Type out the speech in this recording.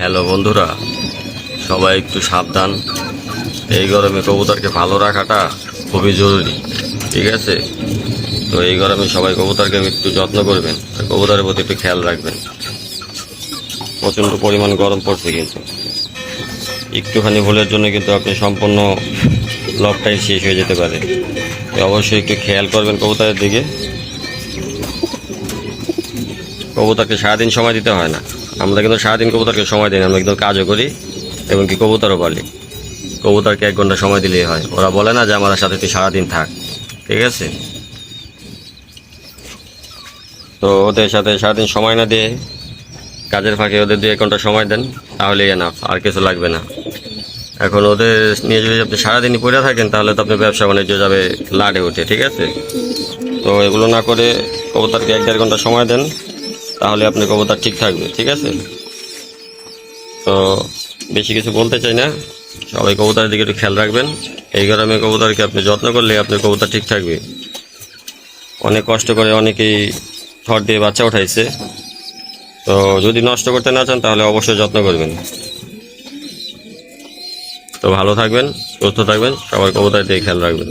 Hello বন্ধুরা, সবাই একটু সাবধান। এই গরমে কবুতরকে ভালো রাখাটা খুবই জরুরি, ঠিক আছে? তো এই গরমে সবাই কবুতরকে একটু যত্ন করবেন, আর কবুতরের প্রতি একটু খেয়াল রাখবেন। প্রচণ্ড পরিমাণ গরম পড়ছে, কিন্তু একটুখানি ভুলের জন্য কিন্তু আপনি সম্পূর্ণ লকটাই শেষ হয়ে যেতে পারে। তো অবশ্যই একটু খেয়াল করবেন কবুতরের দিকে। কবুতরকে সারাদিন সময় দিতে হয় না, আমরা কিন্তু সারাদিন কবুতরকে সময় দিই না, আমরা কিন্তু কাজও করি এবং কি কবুতরও পালি। কবুতরকে 1 ঘন্টা সময় দিলেই হয়। ওরা বলে না যে আমার সাথে তুই সারাদিন থাক, ঠিক আছে? তো ওদের সাথে সারাদিন সময় না দিয়ে কাজের ফাঁকে ওদের 2-1 ঘন্টা সময় দেন, তাহলেই এনাফ, আর কিছু লাগবে না। এখন ওদের নিয়ে যদি আপনি সারাদিনই পড়ে থাকেন, তাহলে তো আপনার ব্যবসা বাণিজ্য যাবে লাডে ওঠে, ঠিক আছে? তো এগুলো না করে কবুতরকে 1-1.5 ঘন্টা সময় দেন, তাহলে আপনার কবুতর ঠিক থাকবে, ঠিক আছে? তো বেশি কিছু বলতে চাই না, সবাই কবুতরের দিকে একটু খেয়াল রাখবেন। এই গরমে কবুতরকে আপনি যত্ন করলে আপনার কবুতর ঠিক থাকবে। অনেক কষ্ট করে অনেকেই থর দিয়ে বাচ্চা উঠাইছে। তো যদি নষ্ট করতে না চান, তাহলে অবশ্যই যত্ন করবেন। তো ভালো থাকবেন, সুস্থ থাকবেন, সবার কবুতরের দিকে খেয়াল রাখবেন।